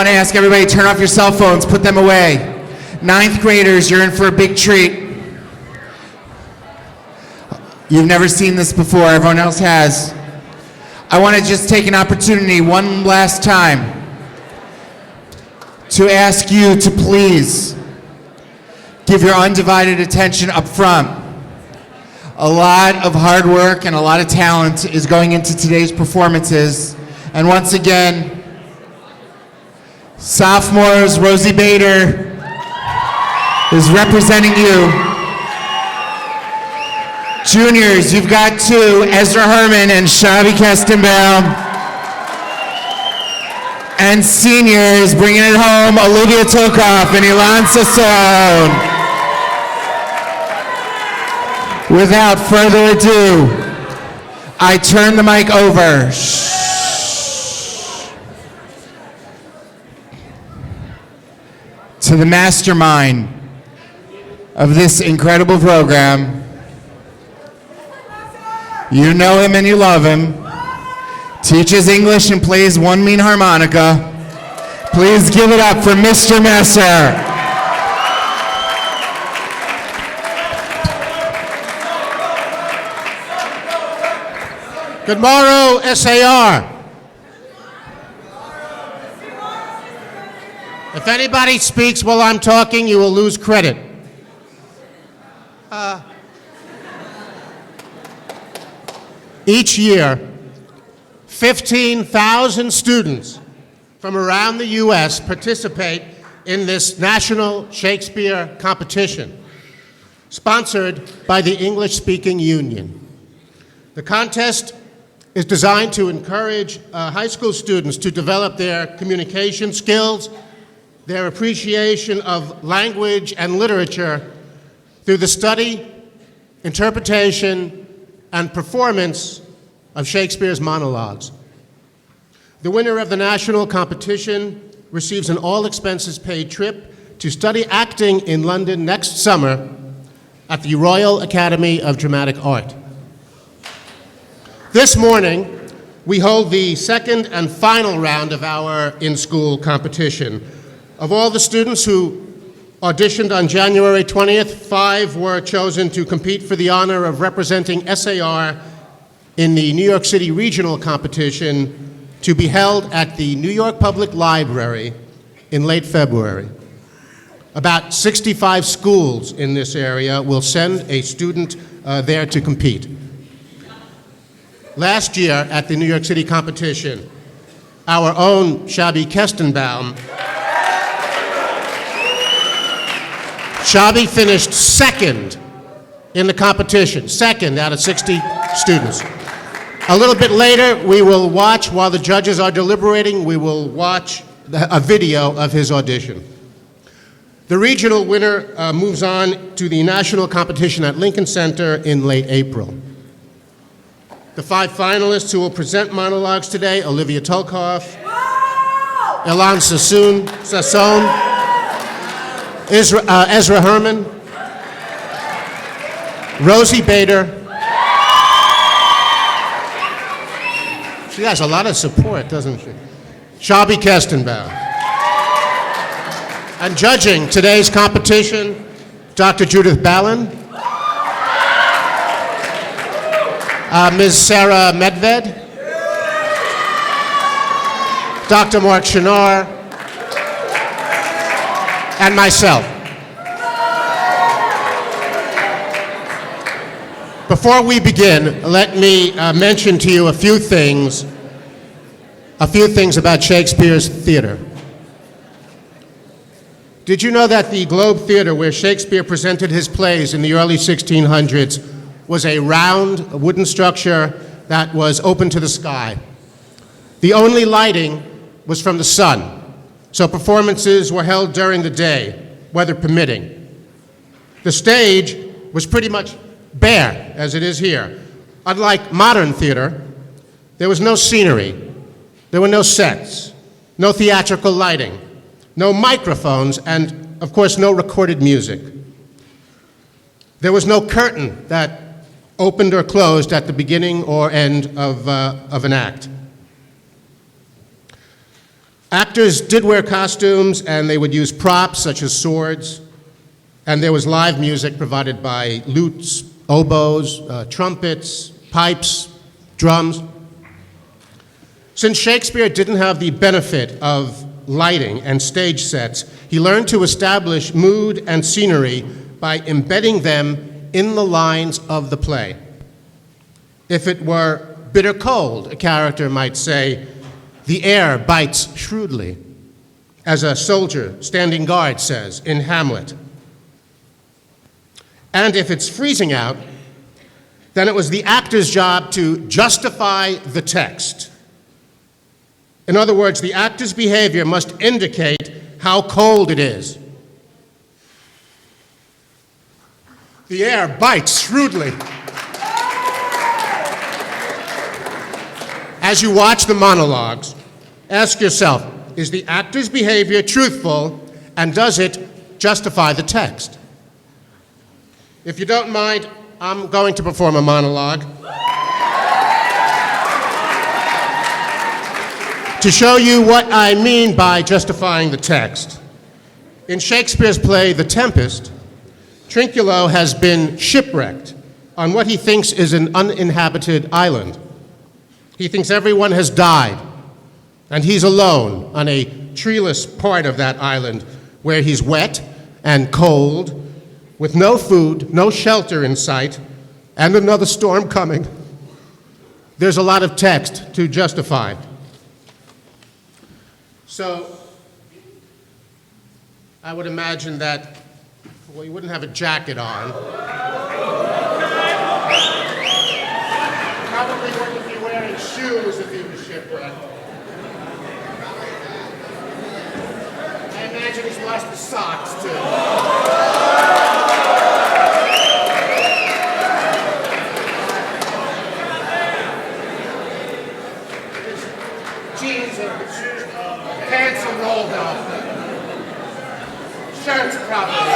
I want to ask everybody, turn off your cell phones, put them away. Ninth graders, you're in for a big treat. You've never seen this before, everyone else has. I want to just take an opportunity one last time to ask you to please give your undivided attention up front. A lot of hard work and a lot of talent is going into today's performances. And once again, sophomores, Rosie Bader is representing you. Juniors, you've got two, Ezra Herman and Shavi Kestenbaum. And seniors, bringing it home, Olivia Tokov and Ilan Sassone. Without further ado, I turn the mic over to the mastermind of this incredible program. You know him and you love him. Teaches English and plays one mean harmonica. Please give it up for Mr. Messer. Good morrow, SAR. If anybody speaks while I'm talking, you will lose credit. Each year, 15,000 students from around the U.S. participate in this National Shakespeare competition, sponsored by the English-Speaking Union. The contest is designed to encourage high school students to develop their communication skills, their appreciation of language and literature through the study, interpretation, and performance of Shakespeare's monologues. The winner of the national competition receives an all-expenses-paid trip to study acting in London next summer at the Royal Academy of Dramatic Art. This morning, we hold the second and final round of our in-school competition. Of all the students who auditioned on January 20th, 5 were chosen to compete for the honor of representing SAR in the New York City regional competition to be held at the New York Public Library in late February. About 65 schools in this area will send a student there to compete. Last year at the New York City competition, our own Shavi Kestenbaum Shavi finished second in the competition, second out of 60 students. A little bit later, we will watch, while the judges are deliberating, we will watch a video of his audition. The regional winner moves on to the national competition at Lincoln Center in late April. The 5 finalists who will present monologues today: Olivia Tolkoff, Ilan Sassone, Ezra Herman, Rosie Bader. She has a lot of support, doesn't she? Shavi Kestenbaum. And judging today's competition, Dr. Judith Ballin, Ms. Sarah Medved, Dr. Mark Shinar, and myself. Before we begin, let me mention to you a few things about Shakespeare's theater. Did you know that the Globe Theater, where Shakespeare presented his plays in the early 1600s, was a round wooden structure that was open to the sky? The only lighting was from the sun, so performances were held during the day, weather permitting. The stage was pretty much bare, as it is here. Unlike modern theater, there was no scenery, there were no sets, no theatrical lighting, no microphones, and of course no recorded music. There was no curtain that opened or closed at the beginning or end of an act. Actors did wear costumes, and they would use props such as swords, and there was live music provided by lutes, oboes, trumpets, pipes, drums. Since Shakespeare didn't have the benefit of lighting and stage sets, he learned to establish mood and scenery by embedding them in the lines of the play. If it were bitter cold, a character might say, "The air bites shrewdly," as a soldier standing guard says in Hamlet. And if it's freezing out, then it was the actor's job to justify the text. In other words, the actor's behavior must indicate how cold it is. The air bites shrewdly. As you watch the monologues, ask yourself, is the actor's behavior truthful, and does it justify the text? If you don't mind, I'm going to perform a monologue to show you what I mean by justifying the text. In Shakespeare's play, The Tempest, Trinculo has been shipwrecked on what he thinks is an uninhabited island. He thinks everyone has died, and he's alone on a treeless part of that island where he's wet and cold, with no food, no shelter in sight, and another storm coming. There's a lot of text to justify. So, I would imagine that, well, you wouldn't have a jacket on. Probably wouldn't be wearing shoes if he was shipwrecked. I imagine he's lost his socks, too. Jeans and pants are rolled up. Shirt's probably.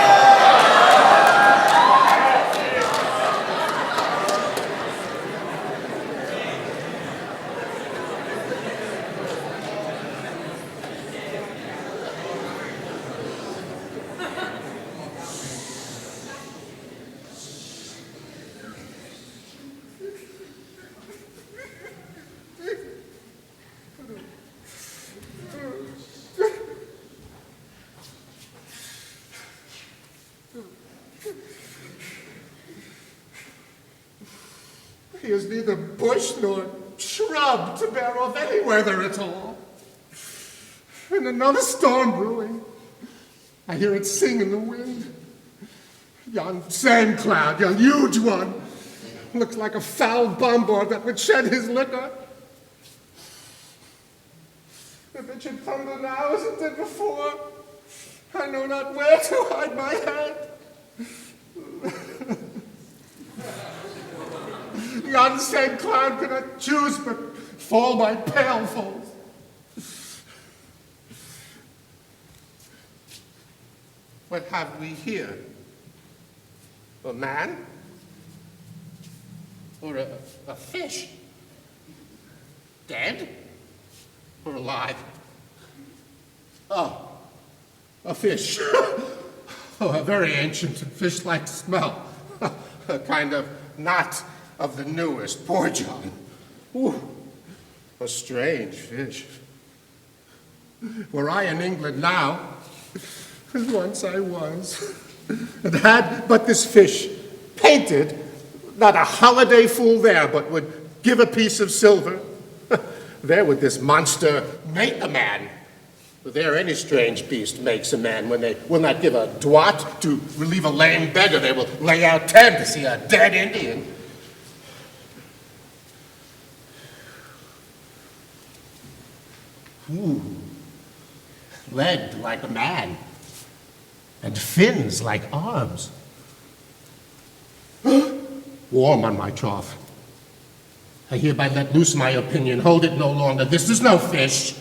He is neither bush nor shrub to bear off any weather at all. And another storm brewing. I hear it sing in the wind. Yon sand cloud, yon huge one, looks like a foul bombard that would shed his liquor. If it should thunder now as it did before, I know not where to hide my head. Yon same cloud cannot choose but fall by pailfuls. What have we here? A man? Or a fish? Dead? Or alive? Oh, a fish. Oh, a very ancient and fish-like smell. A kind of not of the newest. Poor John. Ooh, a strange fish. Were I in England now, as once I was, and had but this fish painted, not a holiday fool there, but would give a piece of silver, there would this monster make a man. There any strange beast makes a man. When they will not give a doit to relieve a lame beggar, they will lay out 10 to see a dead Indian. Ooh, legged like a man, and fins like arms. Warm on my trough. I hereby let loose my opinion, hold it no longer. This is no fish,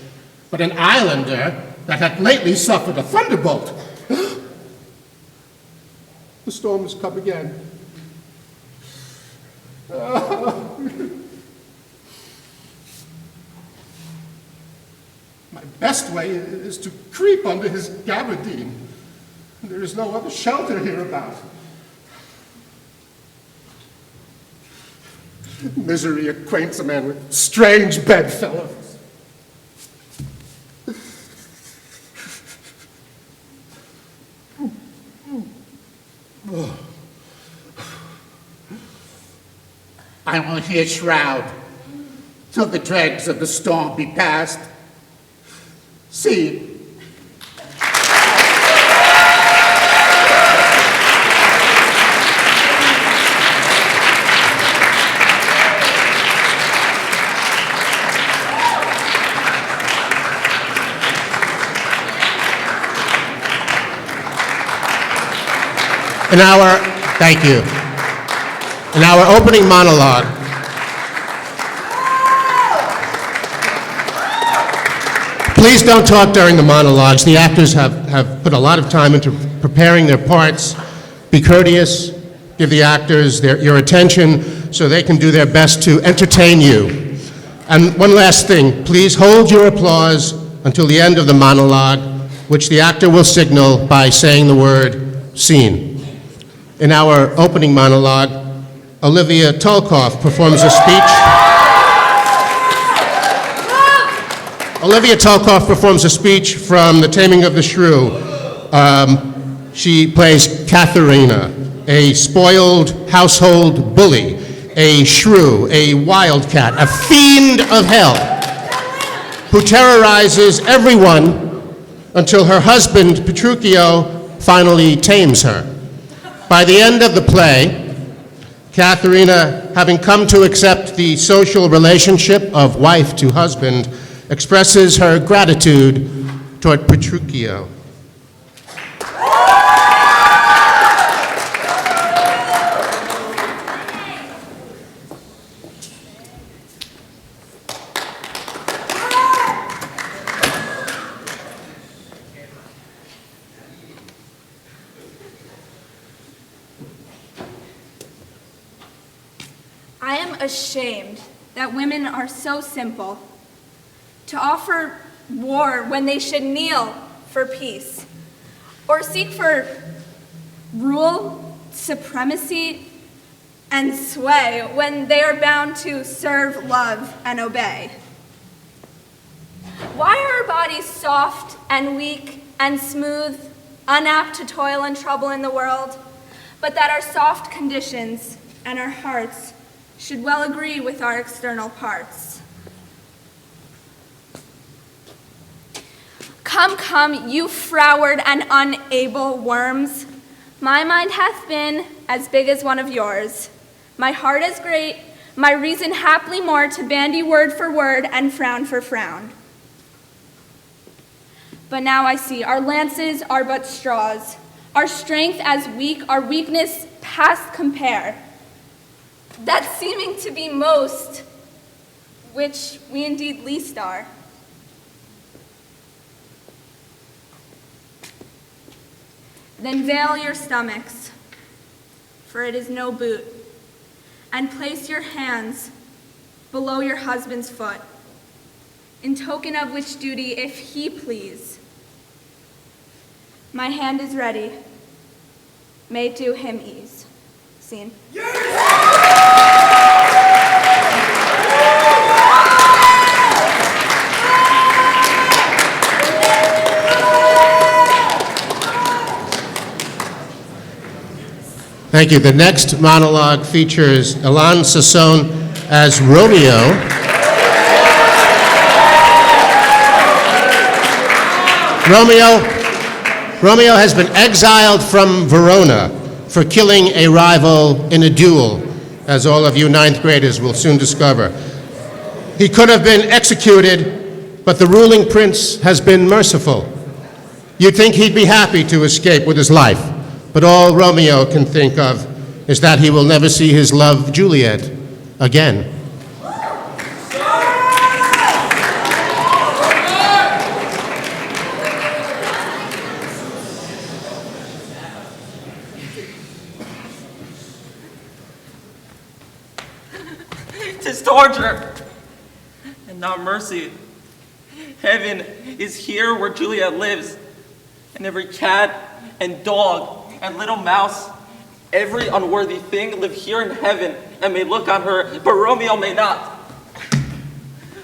but an islander that hath lately suffered a thunderbolt. The storm has come again. My best way is to creep under his gabardine. There is no other shelter hereabout. Misery acquaints a man with strange bedfellows. I will here shroud till the dregs of the storm be past. See, Thank you. In our opening monologue, please don't talk during the monologues. The actors have put a lot of time into preparing their parts. Be courteous, give the actors your attention so they can do their best to entertain you. And one last thing, please hold your applause until the end of the monologue, which the actor will signal by saying the word scene. In our opening monologue, Olivia Tolkoff performs a speech. Olivia Tolkoff performs a speech from The Taming of the Shrew. She plays Katharina, a spoiled household bully, a shrew, a wildcat, a fiend of hell, who terrorizes everyone until her husband, Petruchio, finally tames her. By the end of the play, Katharina, having come to accept the social relationship of wife to husband, expresses her gratitude toward Petruchio. I am ashamed that women are so simple to offer war when they should kneel for peace, or seek for rule, supremacy, and sway when they are bound to serve, love, and obey. Why are our bodies soft and weak and smooth, unapt to toil and trouble in the world, but that our soft conditions and our hearts should well agree with our external parts? Come, come, you froward and unable worms. My mind hath been as big as one of yours. My heart as great, my reason haply more to bandy word for word and frown for frown. But now I see our lances are but straws, our strength as weak, our weakness past compare. That seeming to be most, which we indeed least are. Then veil your stomachs, for it is no boot, and place your hands below your husband's foot, in token of which duty, if he please, my hand is ready, may do him ease. Scene. Thank you. The next monologue features Elan Sasson as Romeo. Romeo has been exiled from Verona for killing a rival in a duel, as all of you ninth graders will soon discover. He could have been executed, but the ruling prince has been merciful. You'd think he'd be happy to escape with his life, but all Romeo can think of is that he will never see his love, Juliet, again. Tis torture, and not mercy. Heaven is here where Juliet lives, and every cat and dog and little mouse, every unworthy thing live here in heaven and may look on her, but Romeo may not.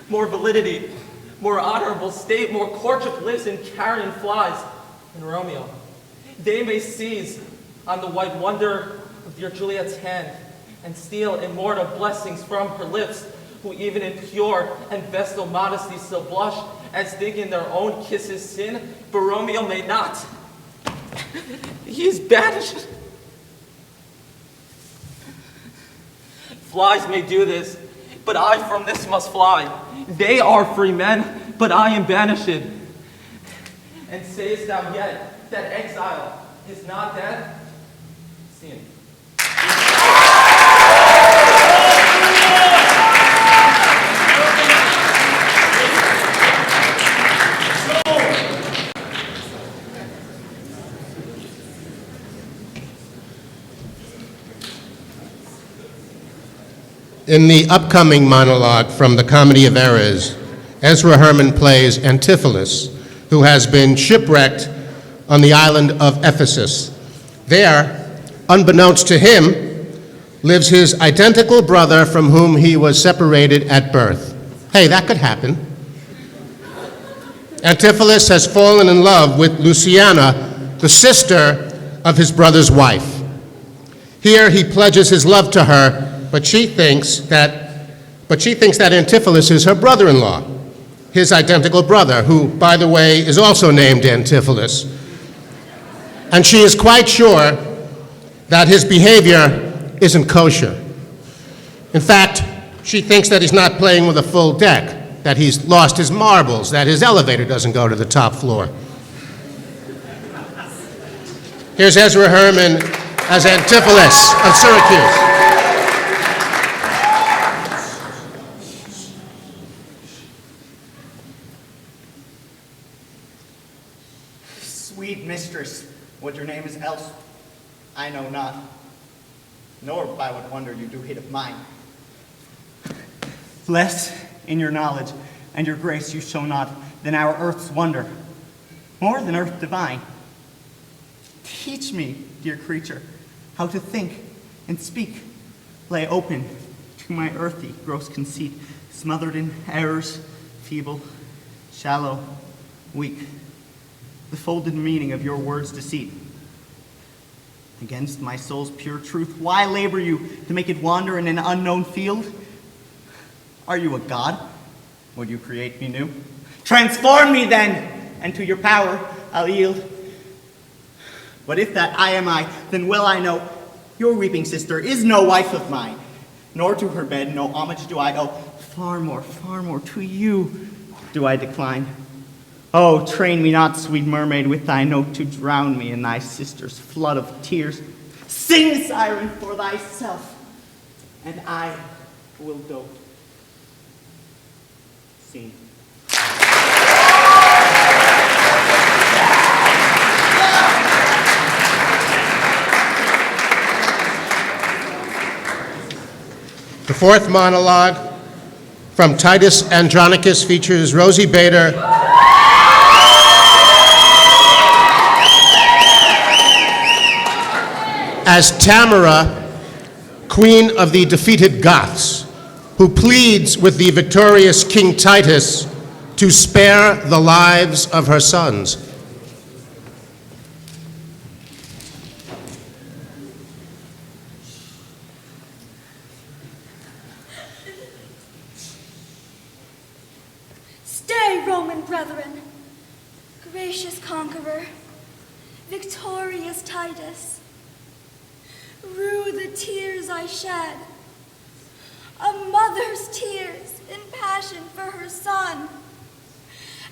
More validity, more honorable state, more courtship lives in carrion flies than Romeo. They may seize on the white wonder of dear Juliet's hand and steal immortal blessings from her lips, who even in pure and vestal modesty still blush as thinking their own kisses sin, but Romeo may not. He is banished. Flies may do this, but I from this must fly. They are free men, but I am banished. And sayest thou yet that exile is not death? Sin. In the upcoming monologue from the Comedy of Errors, Ezra Herman plays Antipholus, who has been shipwrecked on the island of Ephesus. There, unbeknownst to him, lives his identical brother from whom he was separated at birth. Hey, that could happen. Antipholus has fallen in love with Luciana, the sister of his brother's wife. Here he pledges his love to her, but she thinks that Antipholus is her brother-in-law, his identical brother, who, by the way, is also named Antipholus. And she is quite sure that his behavior isn't kosher. In fact, she thinks that he's not playing with a full deck, that he's lost his marbles, that his elevator doesn't go to the top floor. Here's Ezra Herman as Antipholus of Syracuse. Sweet mistress, what your name is else, I know not, nor by what wonder you do hit of mine. Less in your knowledge and your grace you show not than our earth's wonder, more than earth divine. Teach me, dear creature, how to think and speak, lay open to my earthy gross conceit, smothered in errors, feeble, shallow, weak, the folded meaning of your words' deceit. Against my soul's pure truth, why labor you to make it wander in an unknown field? Are you a god? Would you create me new? Transform me then, and to your power I'll yield. But if that I am I, then well I know your weeping sister is no wife of mine, nor to her bed no homage do I owe. Far more to you do I decline. Oh, train me not, sweet mermaid, with thy note to drown me in thy sister's flood of tears. Sing, siren, for thyself, and I will dote. Scene. The fourth monologue from Titus Andronicus features Rosie Bader as Tamara, queen of the defeated Goths, who pleads with the victorious King Titus to spare the lives of her sons. Stay, Roman brethren, gracious conqueror, victorious Titus. Rue the tears I shed, a mother's tears in passion for her son.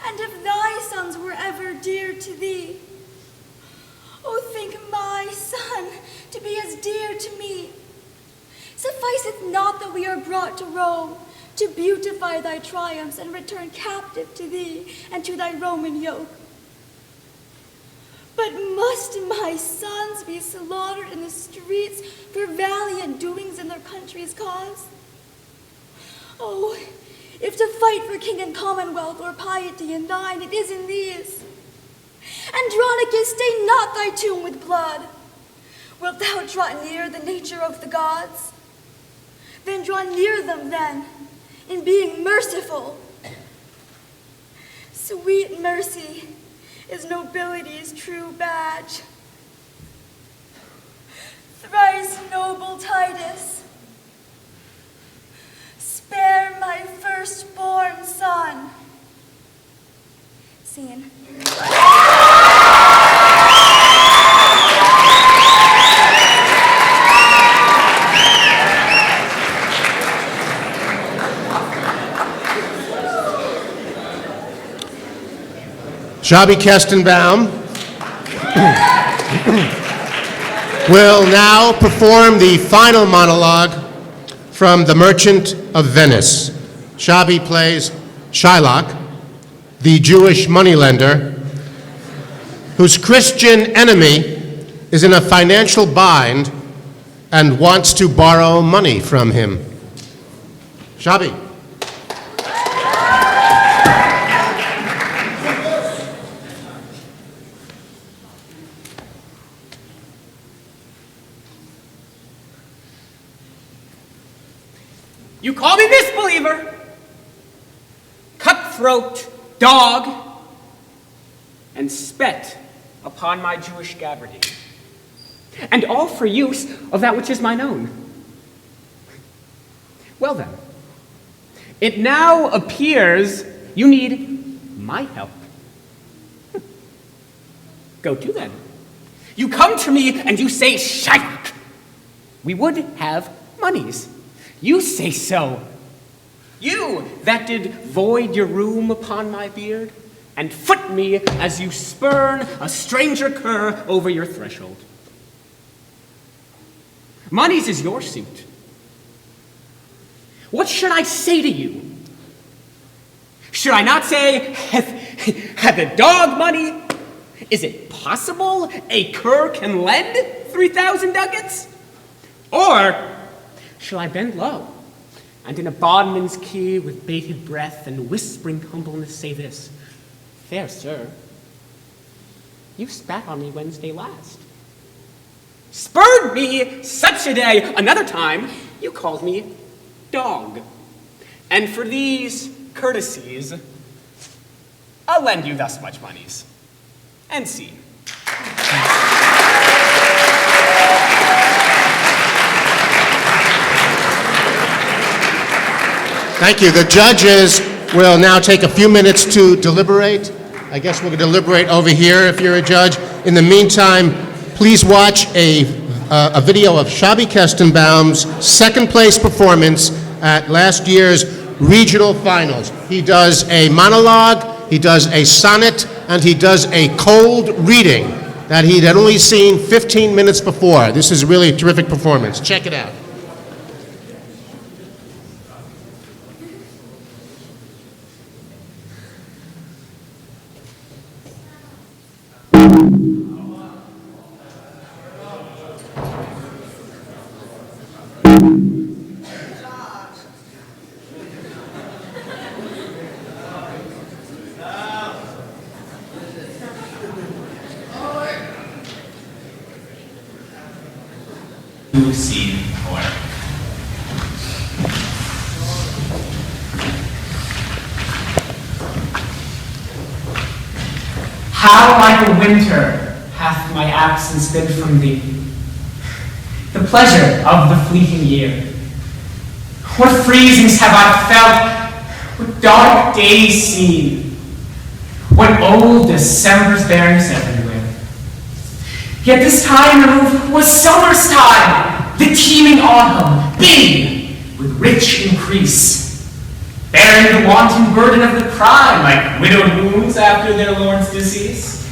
And if thy sons were ever dear to thee, oh, think my son to be as dear to me. Sufficeth not that we are brought to Rome to beautify thy triumphs and return captive to thee and to thy Roman yoke. But must my sons be slaughtered in the streets for valiant doings in their country's cause? Oh, If to fight for king and commonwealth or piety and thine, it is in these. Andronicus, stain not thy tomb with blood. Wilt thou draw near the nature of the gods? Then draw near them then, in being merciful. Sweet mercy is nobility's true badge. Thrice noble Titus, spare my firstborn son. Scene. Shabby Kestenbaum will now perform the final monologue from The Merchant of Venice. Shabby plays Shylock, the Jewish moneylender, whose Christian enemy is in a financial bind and wants to borrow money from him. Shabby. You call me misbeliever, cutthroat, dog, and spet upon my Jewish gabardine, and all for use of that which is mine own. Well then, it now appears you need my help. Go to then. You come to me and you say, Shylock, we would have monies. You say so. You that did void your room upon my beard, and foot me as you spurn a stranger cur over your threshold. Monies is your suit. What should I say to you? Should I not say, have the dog money? Is it possible a cur can lend 3,000 ducats? Or shall I bend low, and in a bondman's key with bated breath and whispering humbleness say this, fair sir, you spat on me Wednesday last. Spurred me such a day, another time you called me dog. And for these courtesies, I'll lend you thus much monies. And scene. Thank you. The judges will now take a few minutes to deliberate. I guess we'll deliberate over here if you're a judge. In the meantime, please watch a video of Shabby Kestenbaum's second place performance at last year's regional finals. He does a monologue, he does a sonnet, and he does a cold reading that he'd only seen 15 minutes before. This is really a terrific performance. Check it out. Scene 4. How like a winter hath my absence been from thee, the pleasure of the fleeting year. What freezings have I felt, what dark days seen, what old December's bareness everywhere. Yet this time was summer's time, the teeming autumn, big with rich increase, bearing the wanton burden of the prime, like widowed wounds after their lord's decease.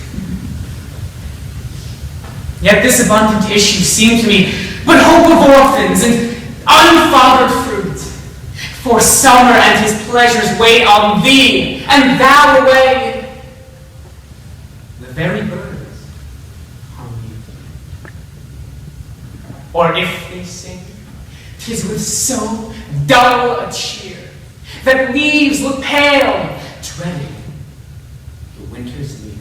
Yet this abundant issue seemed to me but hope of orphans and unfathered fruit. For summer and his pleasures wait on thee, and thou away. The very birds are mute. Or if they sing, 'tis with so dull a cheer that leaves look pale, dreading the winter's near.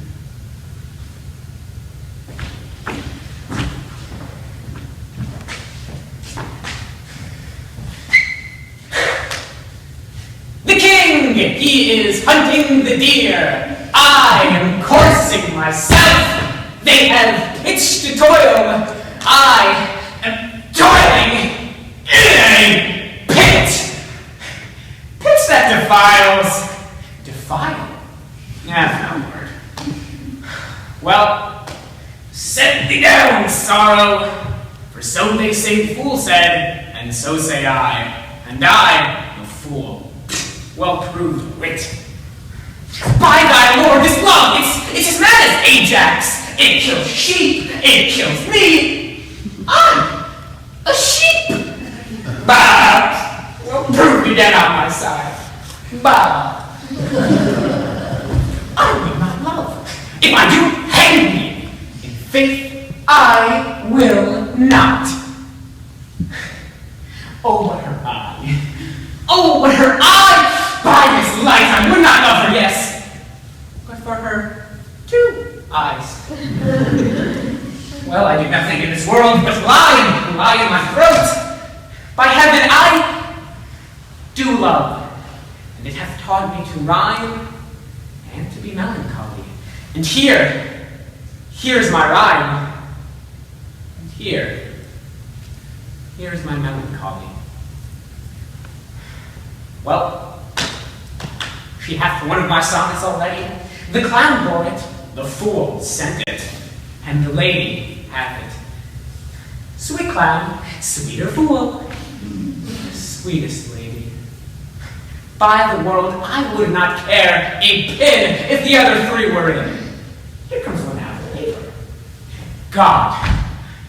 The king, he is hunting the deer. I am coursing myself. They have pitched a toil. I am toiling in a pit. Pits that defiles. Defile? Yeah, no word. Well, set thee down, sorrow. For so they say the fool said, and so say I. And I, the fool. Well-proved wit. By thy lord, this love, it's as mad as Ajax. It kills sheep, it kills me. I'm a sheep. Bah! Well, prove me dead on my side. Bah! I will not love. If I do, hang me. In faith, I will not. Oh, but her eye. Oh, but her eye! By this light, I would not love her, yes. But for her 2 eyes. Well, I do nothing in this world but lie in my throat. By heaven, I do love. And it hath taught me to rhyme and to be melancholy. And here's my rhyme. And here's my melancholy. Well, she hath one of my sonnets already. The clown bore it, the fool sent it, and the lady hath it. Sweet clown, sweeter fool, sweetest lady. By the world, I would not care a pin if the other 3 were in. Here comes one out of labor. God,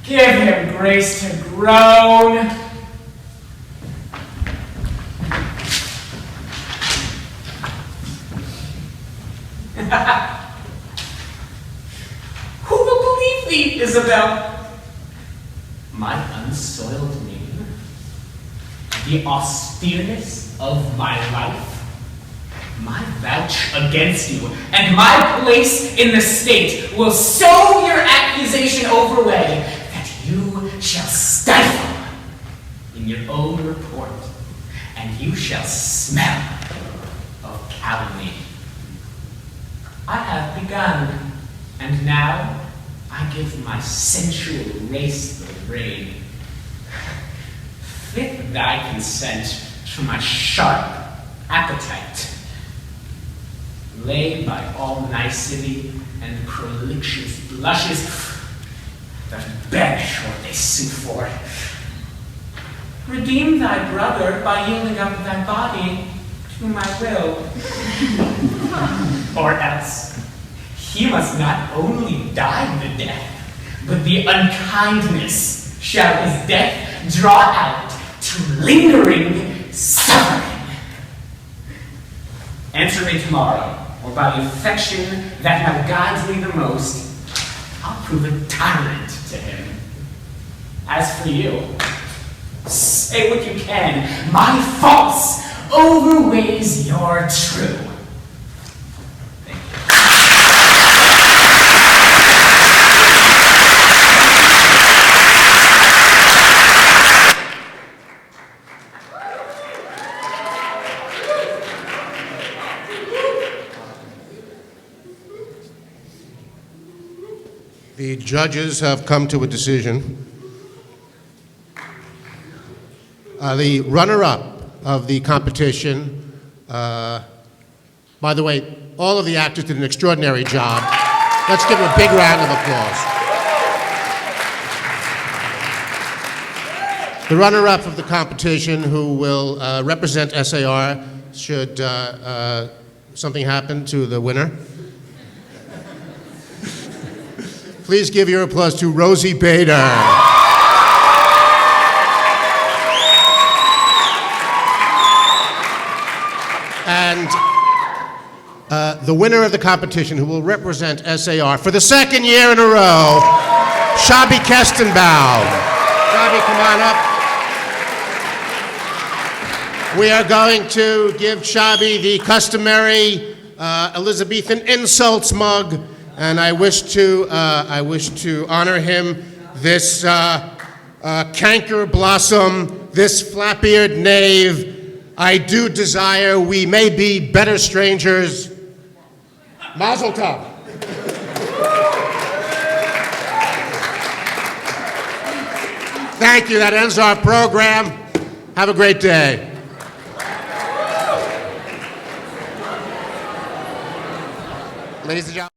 give him grace to groan. Who will believe thee, Isabel? My unsoiled name, the austereness of my life, my vouch against you, and my place in the state will so your accusation overweigh that you shall stifle in your own report, and you shall smell of calumny. I have begun, and now I give my sensual race the rein. Fit thy consent to my sharp appetite. Lay by all nicety and prolixious blushes that banish what they sue for. Redeem thy brother by yielding up thy body to my will. Or else, he must not only die the death, but the unkindness shall his death draw out to lingering suffering. Answer me tomorrow, or by the affection that now guides me the most, I'll prove a tyrant to him. As for you, say what you can, my false overweighs your true. The judges have come to a decision. The runner-up of the competition, by the way, all of the actors did an extraordinary job. Let's give them a big round of applause. The runner-up of the competition, who will represent SAR, should something happen to the winner. Please give your applause to Rosie Bader. And the winner of the competition, who will represent SAR for the 2nd year in a row, Shabby Kestenbaum. Shabby, come on up. We are going to give Shabby the customary Elizabethan insults mug, and I wish to honor him this canker blossom, this flap-eared knave. I do desire we may be better strangers. Mazel tov. Thank you. That ends our program. Have a great day. Ladies and gentlemen.